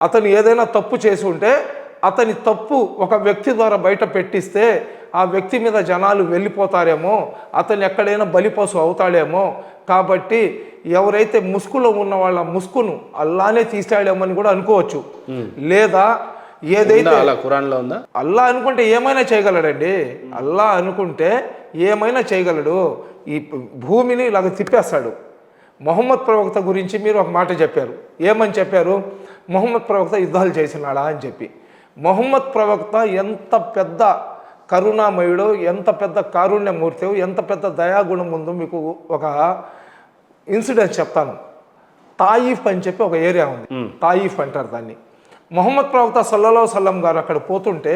అతను ఏదైనా తప్పు చేసి ఉంటే అతని తప్పు ఒక వ్యక్తి ద్వారా బయట పెట్టిస్తే ఆ వ్యక్తి మీద జనాలు వెళ్ళిపోతారేమో, అతను ఎక్కడైనా బలిపశు అవుతాడేమో, కాబట్టి ఎవరైతే ముసుగులో ఉన్న వాళ్ళ ముసుగును అల్లానే తీసాడేమో అని కూడా అనుకోవచ్చు. లేదా ఏదైతే ఖురాన్లో ఉందా, అల్లా అనుకుంటే ఏమైనా చేయగలడండి. అల్లా అనుకుంటే ఏమైనా చేయగలడు. ఈ భూమిని ఇలాగ తిప్పేస్తాడు. మొహమ్మద్ ప్రవక్త గురించి మీరు ఒక మాట చెప్పారు. ఏమని చెప్పారు? మొహమ్మద్ ప్రవక్త యుద్ధాలు చేసినాడా అని చెప్పి. మొహమ్మద్ ప్రవక్త ఎంత పెద్ద కరుణామయుడో, ఎంత పెద్ద కారుణ్యమూర్తి, ఎంత పెద్ద దయాగుణం ఉందో మీకు ఒక ఇన్సిడెంట్ చెప్తాను. తాయిఫ్ అని చెప్పి ఒక ఏరియా ఉంది, తాయిఫ్ అంటారు దాన్ని. మొహమ్మద్ ప్రవక్త సల్లల్లాహు అలైహి వసల్లం గారు అక్కడ పోతుంటే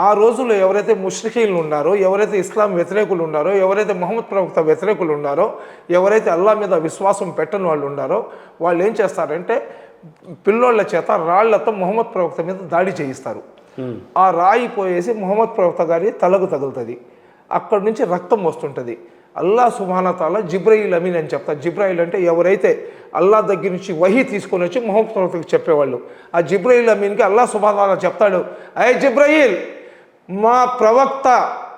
ఆ రోజుల్లో ఎవరైతే ముష్రికీలు ఉన్నారో, ఎవరైతే ఇస్లాం వ్యతిరేకులు ఉన్నారో, ఎవరైతే మొహమ్మద్ ప్రవక్త వ్యతిరేకులు ఉన్నారో, ఎవరైతే అల్లా మీద విశ్వాసం పెట్టని వాళ్ళు ఉన్నారో, వాళ్ళు ఏం చేస్తారంటే పిల్లోళ్ళ చేత రాళ్లతో మొహమ్మద్ ప్రవక్త మీద దాడి చేయిస్తారు. ఆ రాయి పోయేసి మొహమ్మద్ ప్రవక్త గారి తలకు తగులుతుంది. అక్కడి నుంచి రక్తం వస్తుంటుంది. అల్లా సుబ్హానహు తాలా జిబ్రాయిల్ అమీన్ అని చెప్తారు. జిబ్రాయిల్ అంటే ఎవరైతే అల్లా దగ్గర నుంచి వహీ తీసుకొని వచ్చి మొహమ్మద్ ప్రవక్తకి చెప్పేవాళ్ళు. ఆ జిబ్రాయిల్ అమీన్కి అల్లా సుబ్హానహు తాలా చెప్తాడు, అయ్యే జిబ్రాయిల్, మా ప్రవక్త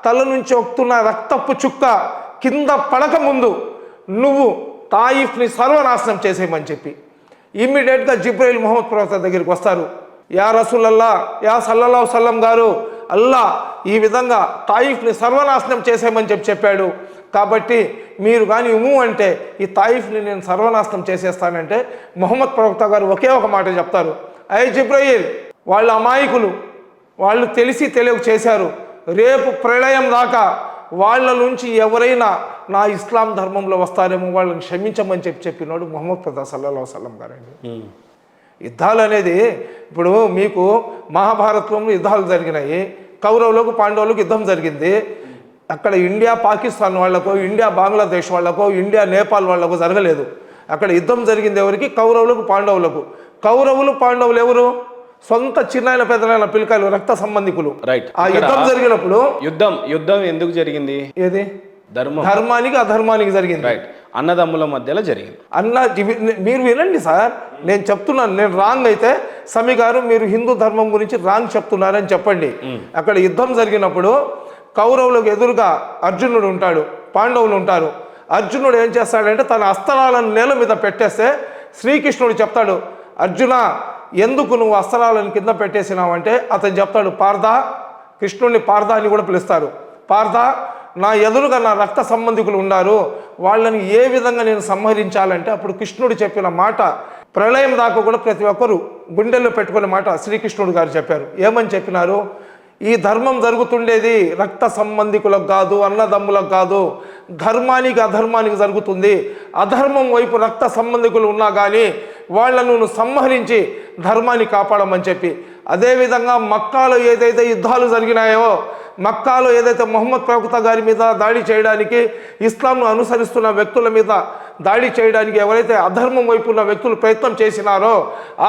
తల నుంచి వస్తున్న రక్తపు చుక్క కింద పడక ముందు నువ్వు తాయిఫ్ని సర్వనాశనం చేసేయమని చెప్పి ఇమ్మీడియట్గా జిబ్రాయిల్ మొహమ్మద్ ప్రవక్త దగ్గరికి వస్తారు. యా రసూలల్లా, యా సల్లల్లాహు అలైహి వసల్లం గారు, అల్లా ఈ విధంగా తాయిఫ్ని సర్వనాశనం చేసేయమని చెప్పాడు. కాబట్టి మీరు కానీ అంటే ఈ తాయిఫ్ని నేను సర్వనాశనం చేసేస్తానంటే మొహమ్మద్ ప్రవక్త గారు ఒకే ఒక మాట చెప్తారు, అయ్యే జిబ్రాయిల్, వాళ్ళ అమాయకులు, వాళ్ళు తెలిసి తెలియక చేశారు. రేపు ప్రళయం దాకా వాళ్ళ నుంచి ఎవరైనా నా ఇస్లాం ధర్మంలో వస్తారేమో, వాళ్ళని క్షమించమని చెప్పినాడు మొహమ్మద్ ప్రవక్త సల్లల్లాహు అలైహి వసల్లం గారండి. యుద్ధాలు అనేది ఇప్పుడు మీకు మహాభారతంలో యుద్ధాలు జరిగినాయి. కౌరవులకు పాండవులకు యుద్ధం జరిగింది. అక్కడ ఇండియా పాకిస్తాన్ వాళ్లకు, ఇండియా బంగ్లాదేశ్ వాళ్లకు, ఇండియా నేపాల్ వాళ్లకు జరగలేదు. అక్కడ యుద్ధం జరిగింది ఎవరికి? కౌరవులకు పాండవులకు. కౌరవులు పాండవులు ఎవరు? సొంత చిన్నాయన పెద్దనాయన పిల్లకాయలు, రక్త సంబంధికులు. రైట్. ఆ యుద్ధం జరిగినప్పుడు యుద్ధం ఎందుకు జరిగింది? ఏది? ధర్మానికి అధర్మానికి జరిగింది. రైట్. అన్నదమ్ముల మధ్యలో జరిగింది. మీరు వినండి సార్, నేను చెప్తున్నాను. నేను రాంగ్ అయితే సమీ గారు మీరు హిందూ ధర్మం గురించి రాంగ్ చెప్తున్నారని చెప్పండి. అక్కడ యుద్ధం జరిగినప్పుడు కౌరవులకు ఎదురుగా అర్జునుడు ఉంటాడు, పాండవులు ఉంటారు. అర్జునుడు ఏం చేస్తాడంటే తన అస్త్రాలను నేల మీద పెట్టేస్తే శ్రీకృష్ణుడు చెప్తాడు, అర్జున ఎందుకు నువ్వు అస్త్రాలను కింద పెట్టేసినావంటే అతను చెప్తాడు, పార్థ, కృష్ణుడిని పార్థ అని కూడా పిలుస్తారు. పార్థ, నా ఎదురుగా నా రక్త సంబంధికులు ఉన్నారు, వాళ్ళని ఏ విధంగా నేను సంహరించాలంటే అప్పుడు కృష్ణుడు చెప్పిన మాట ప్రళయం దాకా కూడా ప్రతి ఒక్కరు గుండెల్లో పెట్టుకునే మాట శ్రీకృష్ణుడు గారు చెప్పారు. ఏమని చెప్పినారు? ఈ ధర్మం జరుగుతుండేది రక్త సంబంధికులకు కాదు, అన్నదమ్ములకు కాదు, ధర్మానికి అధర్మానికి జరుగుతుంది. అధర్మం వైపు రక్త సంబంధికులు ఉన్నా కానీ వాళ్ళను సంహరించి ధర్మాన్ని కాపాడమని చెప్పి. అదేవిధంగా మక్కాలో ఏదైతే యుద్ధాలు జరిగినాయో, మక్కాలో ఏదైతే మొహమ్మద్ ప్రవక్త గారి మీద దాడి చేయడానికి, ఇస్లాంను అనుసరిస్తున్న వ్యక్తుల మీద దాడి చేయడానికి ఎవరైతే అధర్మం వైపు ఉన్న వ్యక్తులు ప్రయత్నం చేసినారో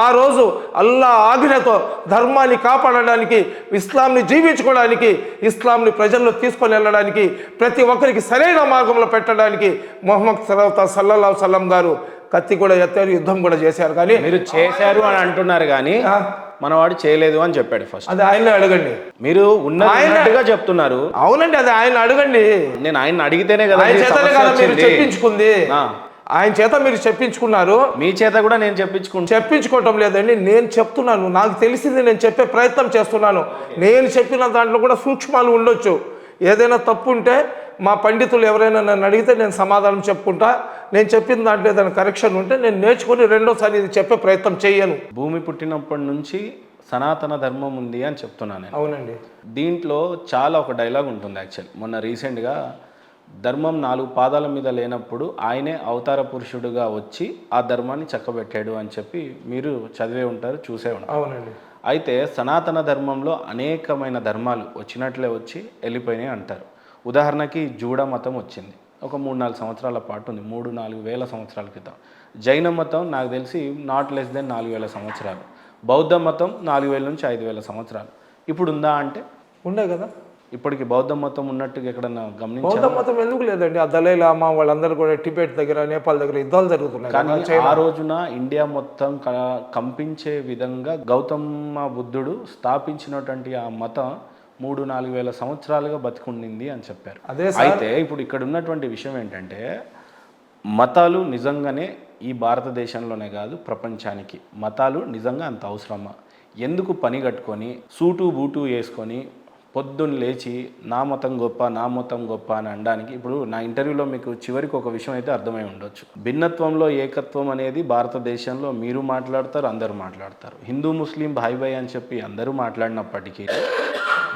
ఆ రోజు అల్లా ఆజ్ఞతో ధర్మాన్ని కాపాడడానికి, ఇస్లాంని జీవించుకోవడానికి, ఇస్లాంని ప్రజల్లో తీసుకొని వెళ్ళడానికి, ప్రతి ఒక్కరికి సరైన మార్గంలో పెట్టడానికి మొహమ్మద్ ప్రవక్త సల్లల్లాహు అలైహి వసల్లం గారు కత్తి కూడా ఎత్తారు, యుద్ధం కూడా చేశారు. కానీ మీరు చేశారు అని అంటున్నారు కానీ మనవాడు చేయలేదు అని చెప్పాడు. ఫస్ట్ అది ఆయన అడగండి. మీరు ఉన్నట్టుగా చెప్తున్నారు. అవునండి, అది ఆయన అడగండి. నేను ఆయన అడిగితేనే కదా ఆయన చేతనే కదా మీరు చెప్పించుకుంది. ఆయన చేత మీరు చెప్పించుకున్నారు, మీ చేత కూడా నేను చెప్పించుకోవటం లేదండి. నేను చెప్తున్నాను, నాకు తెలిసింది నేను చెప్పే ప్రయత్నం చేస్తున్నాను. నేను చెప్పిన దాంట్లో కూడా సూక్ష్మాలు ఉండొచ్చు. ఏదైనా తప్పు ఉంటే మా పండితులు ఎవరైనా నన్ను అడిగితే నేను సమాధానం చెప్పుకుంటా. నేను చెప్పిన దాంట్లో ఏదైనా కరెక్షన్ ఉంటే నేను నేర్చుకొని రెండోసారి ఇది చెప్పే ప్రయత్నం చేయను. భూమి పుట్టినప్పటి నుంచి సనాతన ధర్మం ఉంది అని చెప్తున్నాను. అవునండి. దీంట్లో చాలా ఒక డైలాగ్ ఉంటుంది. యాక్చువల్ మొన్న రీసెంట్గా ధర్మం 4 పాదాల మీద లేనప్పుడు ఆయనే అవతార పురుషుడుగా వచ్చి ఆ ధర్మాన్ని చక్కబెట్టాడు అని చెప్పి మీరు చదివే ఉంటారు, చూసే ఉంటారు. అవునండి. అయితే సనాతన ధర్మంలో అనేకమైన ధర్మాలు వచ్చినట్లే వచ్చి వెళ్ళిపోయినాయి అంటారు. ఉదాహరణకి జూడ మతం వచ్చింది, ఒక 3-4 సంవత్సరాల పాటు ఉంది, 3-4 వేల సంవత్సరాల క్రితం. జైన మతం నాకు తెలిసి నాట్ లెస్ దెన్ 4,000 సంవత్సరాలు. బౌద్ధ మతం 4,000 నుంచి 5,000 సంవత్సరాలు. ఇప్పుడు ఉందా అంటే ఉండే కదా. ఇప్పటికి బౌద్ధ మతం ఉన్నట్టుగా ఎక్కడన్నా గమనించారు? బౌద్ధ మతం ఎందుకు లేదండి? ఆ దలై లామా వాళ్ళందరూ కూడా టిబెట్ దగ్గర, నేపాల్ దగ్గర యుద్ధాలు జరుగుతున్నాయి కానీ కదా, చైనా. ఆ రోజున ఇండియా మొత్తం కంపించే విధంగా గౌతమ బుద్ధుడు స్థాపించినటువంటి ఆ మతం 3-4 వేల సంవత్సరాలుగా బతికుండింది అని చెప్పారు. అదే సార్. అయితే ఇప్పుడు ఇక్కడ ఉన్నటువంటి విషయం ఏంటంటే, మతాలు నిజంగానే ఈ భారతదేశంలోనే కాదు ప్రపంచానికి మతాలు నిజంగా అంత అవసరమా? ఎందుకు పని కట్టుకొని సూటు బూటు వేసుకొని పొద్దున్న లేచి నా మతం గొప్ప నా మతం గొప్ప అని అనడానికి? ఇప్పుడు నా ఇంటర్వ్యూలో మీకు చివరికి ఒక విషయం అయితే అర్థమై ఉండొచ్చు. భిన్నత్వంలో ఏకత్వం అనేది భారతదేశంలో మీరు మాట్లాడతారు, అందరూ మాట్లాడతారు. హిందూ ముస్లిం భాయ్ భాయ్ అని చెప్పి అందరూ మాట్లాడినప్పటికీ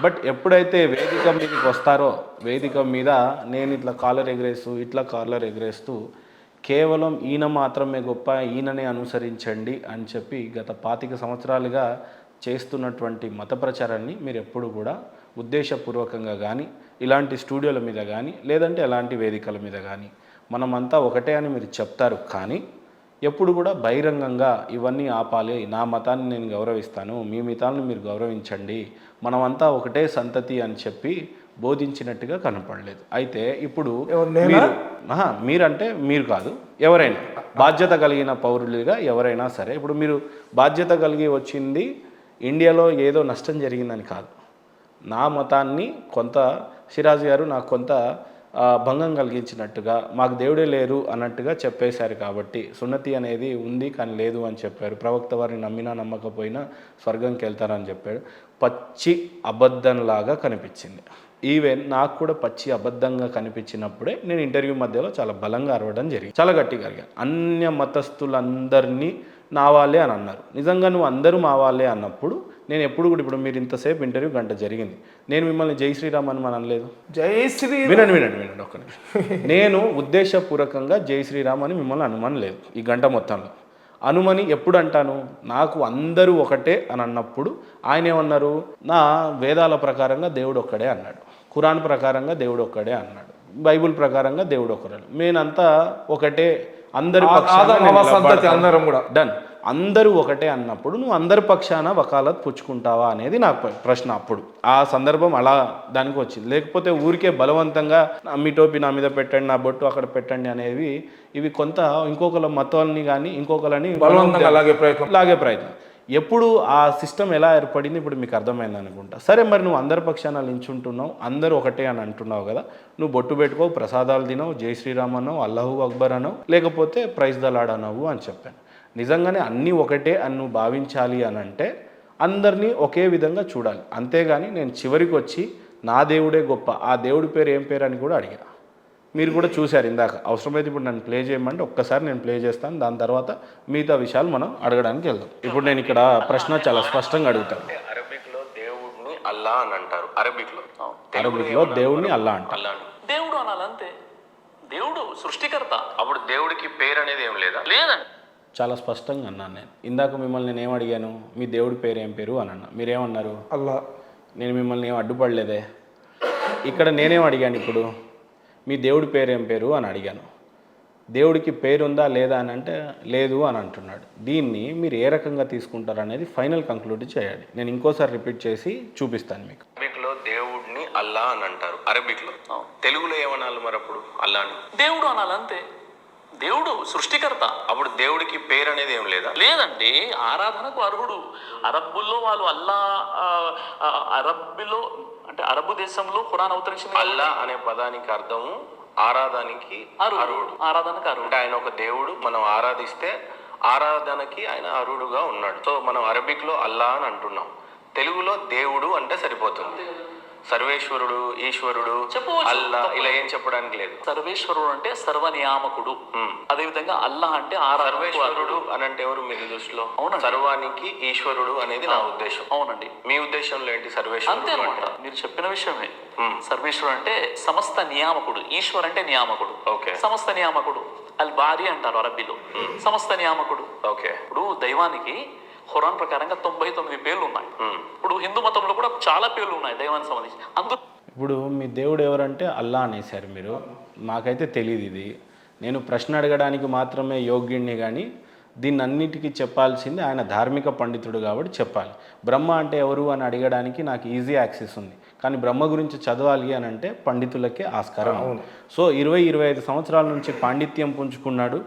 బట్ ఎప్పుడైతే వేదిక మీదకి వస్తారో వేదిక మీద నేను ఇట్లా కాలర్ ఎగరేస్తూ కేవలం ఈయన మాత్రమే గొప్ప, ఈయననే అనుసరించండి అని చెప్పి గత 25 సంవత్సరాలుగా చేస్తున్నటువంటి మత ప్రచారాన్ని మీరు ఎప్పుడు కూడా ఉద్దేశపూర్వకంగా కానీ ఇలాంటి స్టూడియోల మీద కానీ లేదంటే ఎలాంటి వేదికల మీద కానీ మనమంతా ఒకటే అని మీరు చెప్తారు. కానీ ఎప్పుడు కూడా బహిరంగంగా ఇవన్నీ ఆపాలి, నా మతాన్ని నేను గౌరవిస్తాను, మీ మితాలను మీరు గౌరవించండి, మనమంతా ఒకటే సంతతి అని చెప్పి బోధించినట్టుగా కనపడలేదు. అయితే ఇప్పుడు మీరంటే మీరు కాదు, ఎవరైనా బాధ్యత కలిగిన పౌరులుగా ఎవరైనా సరే, ఇప్పుడు మీరు బాధ్యత కలిగి వచ్చింది ఇండియాలో ఏదో నష్టం జరిగిందని కాదు, నా మతాన్ని కొంత సిరాజ్ గారు నాకు కొంత భంగం కలిగించినట్టుగా, మాకు దేవుడే లేరు అన్నట్టుగా చెప్పేశారు. కాబట్టి సున్నతి అనేది ఉంది కానీ లేదు అని చెప్పారు. ప్రవక్త వారిని నమ్మినా నమ్మకపోయినా స్వర్గంకి వెళ్తారని చెప్పాడు. పచ్చి అబద్ధంలాగా కనిపించింది. ఈవెన్ నాకు కూడా పచ్చి అబద్ధంగా కనిపించినప్పుడే నేను ఇంటర్వ్యూ మధ్యలో చాలా బలంగా అరవడం జరిగింది, చాలా గట్టిగా అడిగాను. అన్య మతస్థులందరినీ నా వాళ్ళే అని అన్నారు. నిజంగా నువ్వు అందరూ మా వాళ్ళే అన్నప్పుడు నేను ఎప్పుడు కూడా, ఇప్పుడు మీరు ఇంతసేపు ఇంటర్వ్యూ గంట జరిగింది, నేను మిమ్మల్ని జై శ్రీరామ్ అని అనలేదు. జై శ్రీ వినండి ఒక్క నిమిషం. నేను ఉద్దేశపూర్వకంగా జై శ్రీరామ్ అని మిమ్మల్ని అనుమానలేదు ఈ గంట మొత్తంలో. అనుమని ఎప్పుడు అంటాను? నాకు అందరూ ఒకటే అని అన్నప్పుడు ఆయన ఏమన్నారు? నా వేదాల ప్రకారంగా దేవుడు ఒక్కడే అన్నాడు, ఖురాన్ ప్రకారంగా దేవుడు ఒక్కడే అన్నాడు, బైబుల్ ప్రకారంగా దేవుడు ఒక్కడే. నేనంతా ఒకటే, అందరి అందరం కూడా డన్, అందరూ ఒకటే అన్నప్పుడు నువ్వు అందరి పక్షాన వకాలత్ పుచ్చుకుంటావా అనేది నా ప్రశ్న. అప్పుడు ఆ సందర్భం అలా దానికి వచ్చింది. లేకపోతే ఊరికే బలవంతంగా మీ టోపీ నా మీద పెట్టండి, నా బొట్టు అక్కడ పెట్టండి అనేవి ఇవి కొంత ఇంకొకళ్ళ మతాలని కానీ ఇంకొకళ్ళని బలవంతంగా లాగే ప్రయత్నం. ఎప్పుడు ఆ సిస్టమ్ ఎలా ఏర్పడింది ఇప్పుడు మీకు అర్థమైంది అనుకుంటా. సరే, మరి నువ్వు అందరి పక్షాన నించుంటున్నావు, అందరూ ఒకటే అని అంటున్నావు కదా, నువ్వు బొట్టు పెట్టుకో, ప్రసాదాలు తినవు, జై శ్రీరామ్ అన్నావు, అల్లాహు అక్బర్ అనవు, లేకపోతే ప్రైజ్ దలాడ్ అనవు అని చెప్పాను. నిజంగానే అన్నీ ఒకటే అని నువ్వు భావించాలి అని అంటే అందరినీ ఒకే విధంగా చూడాలి. అంతేగాని నేను చివరికి వచ్చి నా దేవుడే గొప్ప, ఆ దేవుడి పేరు ఏం పేరు అని కూడా అడిగా. మీరు కూడా చూశారు ఇందాక. అవసరమైతే ఇప్పుడు నన్ను ప్లే చేయమంటే ఒక్కసారి నేను ప్లే చేస్తాను, దాని తర్వాత మిగతా విషయాలు మనం అడగడానికి వెళ్దాం. ఇప్పుడు నేను ఇక్కడ ప్రశ్న చాలా స్పష్టంగా అడుగుతాను. అరబిక్లో దేవుడిని అల్లా అని అంటారు. అరబిక్లో దేవుడిని అల్లా అంటారు. దేవుడు అనాలంతే, దేవుడు సృష్టికర్త. అప్పుడు దేవుడికి పేరు అనేది ఏం లేదా? లేదండి. చాలా స్పష్టంగా అన్నాను నేను. ఇందాక మిమ్మల్ని నేను ఏమడిగాను? మీ దేవుడి పేరు ఏం పేరు అని అన్నా. మీరేమన్నారు? అల్లా. నేను మిమ్మల్ని ఏం అడ్డుపడలేదే. ఇక్కడ నేనేం అడిగాను? ఇప్పుడు మీ దేవుడి పేరు ఏం పేరు అని అడిగాను. దేవుడికి పేరు ఉందా లేదా అని అంటే లేదు అని అంటున్నాడు. దీన్ని మీరు ఏ రకంగా తీసుకుంటారు అనేది ఫైనల్ కంక్లూడ్ చేయాలి. నేను ఇంకోసారి రిపీట్ చేసి చూపిస్తాను మీకు. అరబిక్లో దేవుడిని అల్లా అని అంటారు. అరబిక్లో. తెలుగులో ఏమనాలి మరి అప్పుడు? అల్లాని దేవుడు అనాలంతే, దేవుడు సృష్టికర్త. అప్పుడు దేవుడికి పేరు అనేది ఏం లేదా? లేదండి, ఆరాధనకు అర్హుడు. అరబ్బుల్లో వాళ్ళు అల్లా, అరబ్బులో అంటే అరబ్బు దేశంలో ఖురాన్ అవతరించింది. అల్లా అనే పదానికి అర్థము ఆరాధనకి అర్హుడు. ఆరాధనకు అర్హుడు అంటే ఆయన ఒక దేవుడు, మనం ఆరాధిస్తే ఆరాధనకి ఆయన అర్హుడుగా ఉన్నాడు. సో మనం అరబిక్లో అల్లా అని అంటున్నాం, తెలుగులో దేవుడు అంటే సరిపోతుంది. సర్వేశ్వరుడు, ఈశ్వరుడు, అల్లా ఇలా ఏం చెప్పడానికి లేదు. సర్వేశ్వరుడు అంటే సర్వనియామకుడు. అదే విధంగా అల్లా అంటే సర్వేశ్వరుడు అని అంటే ఎవరు మీ దృష్టిలో? సర్వానికి ఈశ్వరుడు అనేది నా ఉద్దేశం. అవునండి. మీ ఉద్దేశంలో ఏంటి? సర్వేశ్వరుడు అంతే అనమాట, మీరు చెప్పిన విషయమే. సర్వేశ్వరుడు అంటే సమస్త నియామకుడు, ఈశ్వర్ అంటే నియామకుడు. ఓకే. సమస్త నియామకుడు అల్ బారి అంటారు అరబీలో. సమస్త నియామకుడు. ఓకే. ఇప్పుడు దైవానికి ఖురాన్ ప్రకారంగా 99 పేర్లు ఉన్నాయి. ఇప్పుడు హిందూ మతంలో కూడా చాలా పేర్లు ఉన్నాయి దైవానికి సంబంధించి. అందులో ఇప్పుడు మీ దేవుడు ఎవరంటే అల్లా అనేసారు మీరు. మాకైతే తెలియదు ఇది. నేను ప్రశ్న అడగడానికి మాత్రమే యోగ్యుడిని, కానీ దీన్ని అన్నిటికీ చెప్పాల్సింది ఆయన ధార్మిక పండితుడు కాబట్టి చెప్పాలి. బ్రహ్మ అంటే ఎవరు అని అడగడానికి నాకు ఈజీ యాక్సెస్ ఉంది, కానీ బ్రహ్మ గురించి చదవాలి అని అంటే పండితులకే ఆస్కారం. సో 20-25 సంవత్సరాల నుంచి పాండిత్యం పుంజుకున్నాడు.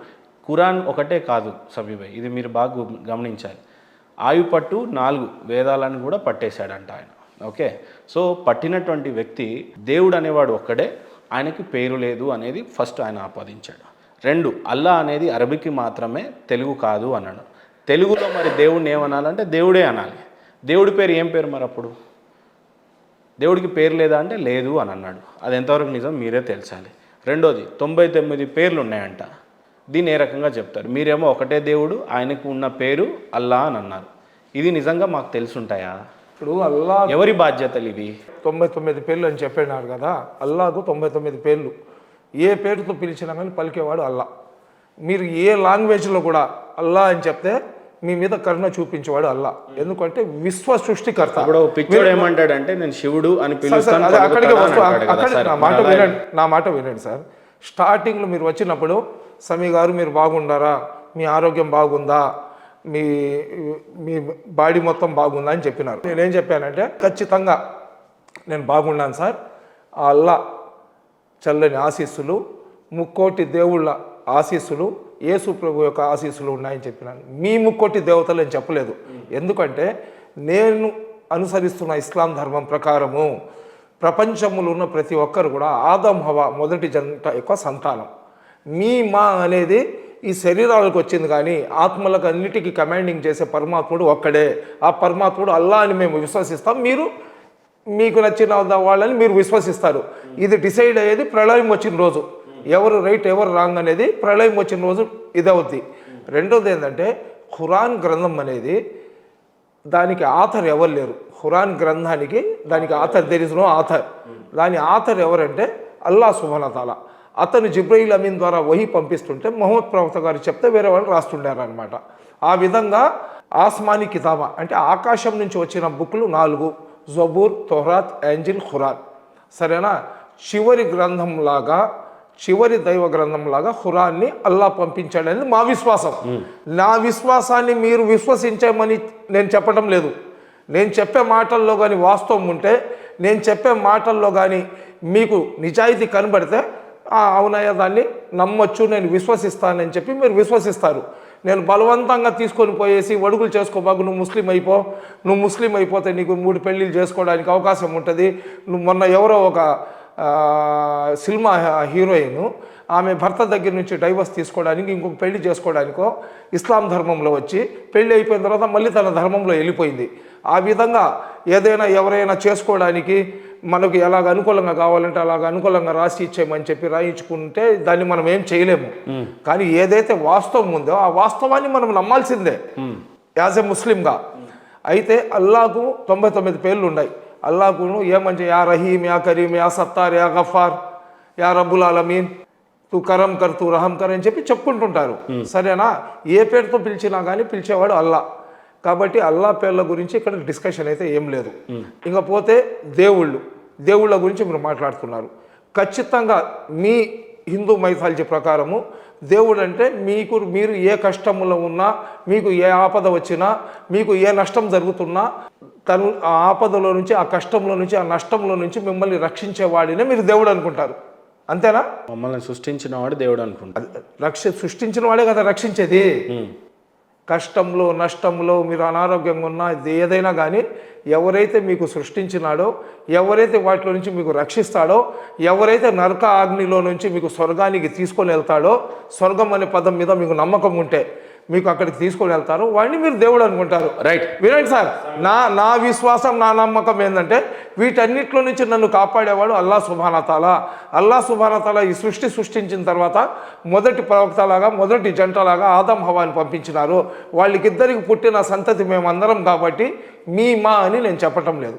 ఖురాన్ ఒకటే కాదు సబీభాయ్, ఇది మీరు బాగా గమనించాలి. ఆయుపట్టు 4 వేదాలను కూడా పట్టేశాడంట ఆయన. ఓకే, సో పట్టినటువంటి వ్యక్తి దేవుడు అనేవాడు ఒక్కడే, ఆయనకి పేరు లేదు అనేది ఫస్ట్ ఆయన ఆపాదించాడు. 2, అల్లా అనేది అరబికి మాత్రమే, తెలుగు కాదు అన్నాడు. తెలుగులో మరి దేవుడిని ఏమనాలంటే దేవుడే అనాలి. దేవుడి పేరు ఏం పేరు మరి అప్పుడు? దేవుడికి పేరు లేదా అంటే లేదు అని అన్నాడు. అది ఎంతవరకు నిజం మీరే తెలిసాలి. 2వది 99 పేర్లు ఉన్నాయంట. దీన్ని ఏ రకంగా చెప్తారు? మీరేమో ఒకటే దేవుడు, ఆయనకు ఉన్న పేరు అల్లా అని అన్నారు. ఇది నిజంగా మాకు తెలుసుంటాయా? ఇప్పుడు అల్లా ఎవరి బాధ్యతలు ఇవి? 99 పేర్లు అని చెప్పినారు కదా, అల్లాకు 99 పేర్లు. ఏ పేరుతో పిలిచినా కానీ పలికేవాడు అల్లా. మీరు ఏ లాంగ్వేజ్లో కూడా అల్లా అని చెప్తే మీ మీద కరుణ చూపించేవాడు అల్లా. ఎందుకంటే విశ్వ సృష్టికర్త. ఇప్పుడు పిచ్చోడు ఏమంటాడంటే నేను శివుడు అని పిలుస్తాను. నా మాట వినండి సార్. స్టార్టింగ్లో మీరు వచ్చినప్పుడు సమీ గారు మీరు బాగుండారా, మీ ఆరోగ్యం బాగుందా, మీ మీ బాడీ మొత్తం బాగుందా అని చెప్పినారు. నేనేం చెప్పానంటే ఖచ్చితంగా నేను బాగున్నాను సార్, ఆ అల్లా చల్లని ఆశీస్సులు, 3 కోటి దేవుళ్ళ ఆశీస్సులు, యేసు ప్రభు యొక్క ఆశీస్సులు ఉన్నాయని చెప్పినాను. మీ 3 కోటి దేవతలు అని చెప్పలేదు. ఎందుకంటే నేను అనుసరిస్తున్న ఇస్లాం ధర్మం ప్రకారము ప్రపంచంలో ఉన్న ప్రతి ఒక్కరు కూడా ఆదం హవ్వ మొదటి జంట యొక్క సంతానం. మా అనేది ఈ శరీరాలకు వచ్చింది, కానీ ఆత్మలకు అన్నిటికీ కమాండింగ్ చేసే పరమాత్ముడు ఒక్కడే. ఆ పరమాత్ముడు అల్లా అని మేము విశ్వసిస్తాం, మీరు మీకు నచ్చిన వాళ్ళని మీరు విశ్వసిస్తారు. ఇది డిసైడ్ అయ్యేది ప్రళయం వచ్చిన రోజు. ఎవరు రైట్ ఎవరు రాంగ్ అనేది ప్రళయం వచ్చిన రోజు ఇదవుద్ది. 2వది ఏంటంటే ఖురాన్ గ్రంథం అనేది దానికి ఆథర్ ఎవరు లేరు. ఖురాన్ గ్రంథానికి దానికి author, there is no author. దాని ఆథర్ ఎవరంటే అల్లా సుబ్హానహు వ తఆలా. అతను జిబ్రయిల్ అమీన్ ద్వారా వహీ పంపిస్తుంటే మొహమ్మద్ ప్రవక్త గారు చెప్తే వేరే వాళ్ళు రాస్తుండారనమాట. ఆ విధంగా ఆస్మానీ కితాబా అంటే ఆకాశం నుంచి వచ్చిన బుక్లు 4: జబూర్, తౌరాత్, ఇంజిల్, ఖురాన్. సరేనా? చివరి గ్రంథంలాగా, చివరి దైవ గ్రంథంలాగా ఖురాన్ని అల్లా పంపించాడనేది మా విశ్వాసం. నా విశ్వాసాన్ని మీరు విశ్వసించమని నేను చెప్పడం లేదు. నేను చెప్పే మాటల్లో కానీ వాస్తవం ఉంటే, నేను చెప్పే మాటల్లో కానీ మీకు నిజాయితీ కనబడితే అవునయ్యా దాన్ని నమ్మొచ్చు, నేను విశ్వసిస్తానని చెప్పి మీరు విశ్వసిస్తారు. నేను బలవంతంగా తీసుకొని పోయేసి వడుగులు చేసుకోబాకు, నువ్వు ముస్లిం అయిపోతే నీకు 3 పెళ్ళిళ్ళు చేసుకోవడానికి అవకాశం ఉంటుంది. నువ్వు మొన్న ఎవరో ఒక సినిమా హీరోయిన్ ఆమె భర్త దగ్గర నుంచి డైవర్స్ తీసుకోవడానికి ఇంకొక పెళ్లి చేసుకోవడానికో ఇస్లాం ధర్మంలో వచ్చి పెళ్ళి అయిపోయిన తర్వాత మళ్ళీ తన ధర్మంలో వెళ్ళిపోయింది. ఆ విధంగా ఏదైనా ఎవరైనా చేసుకోవడానికి మనకు ఎలాగ అనుకూలంగా కావాలంటే అలాగ అనుకూలంగా రాసి ఇచ్చేయమని చెప్పి రాయించుకుంటే దాన్ని మనం ఏం చేయలేము. కానీ ఏదైతే వాస్తవం ఉందో ఆ వాస్తవాన్ని మనం నమ్మాల్సిందే యాజ్ ఎ ముస్లింగా. అయితే అల్లాకు 99 పేర్లు ఉన్నాయి. అల్లాకును ఏమంటే యా రహీం, యా కరీం, యా సత్తార్, యా గఫార్, యా రబ్బుల్ ఆలమీన్, తూ కరం కర్, తూ రహం కర్ అని చెప్పి చెప్పుకుంటుంటారు. సరేనా? ఏ పేరుతో పిలిచినా కానీ పిలిచేవాడు అల్లా. కాబట్టి అల్లా పేర్ల గురించి ఇక్కడ డిస్కషన్ అయితే ఏం లేదు. ఇంకపోతే దేవుళ్ళ గురించి మీరు మాట్లాడుతున్నారు. ఖచ్చితంగా మీ హిందూ మైథాలజీ ప్రకారము దేవుడు అంటే మీరు ఏ కష్టంలో ఉన్నా, మీకు ఏ ఆపద వచ్చినా, మీకు ఏ నష్టం జరుగుతున్నా తను ఆ ఆపదలో నుంచి, ఆ కష్టంలో నుంచి, ఆ నష్టంలో నుంచి మిమ్మల్ని రక్షించేవాడినే మీరు దేవుడు అనుకుంటారు. అంతేనా? మమ్మల్ని సృష్టించిన వాడు దేవుడు అనుకుంటారు. సృష్టించిన వాడే కదా రక్షించేది. కష్టంలో నష్టంలో మీరు అనారోగ్యంగా ఉన్నా ఏదైనా కానీ ఎవరైతే మీకు సృష్టించినాడో, ఎవరైతే వాటిలో నుంచి మీకు రక్షిస్తాడో, ఎవరైతే నరక అగ్నిలో నుంచి మీకు స్వర్గానికి తీసుకొని వెళ్తాడో, స్వర్గం అనే పదం మీద మీకు నమ్మకం ఉంటే మీకు అక్కడికి తీసుకొని వెళ్తారు, వాడిని మీరు దేవుడు అనుకుంటారు. రైట్. వినండి సార్, నా విశ్వాసం, నా నమ్మకం ఏంటంటే వీటన్నిటిలో నుంచి నన్ను కాపాడేవాడు అల్లా సుబ్హానహు వ తఆలా. అల్లా సుబ్హానహు వ తఆలా ఈ సృష్టించిన తర్వాత మొదటి ప్రవక్తలాగా, మొదటి జంటలాగా ఆదం హవ్వాని పంపించినారు. వాళ్ళకిద్దరికి పుట్టిన సంతతి మేమందరం కాబట్టి మా అని నేను చెప్పటం లేదు.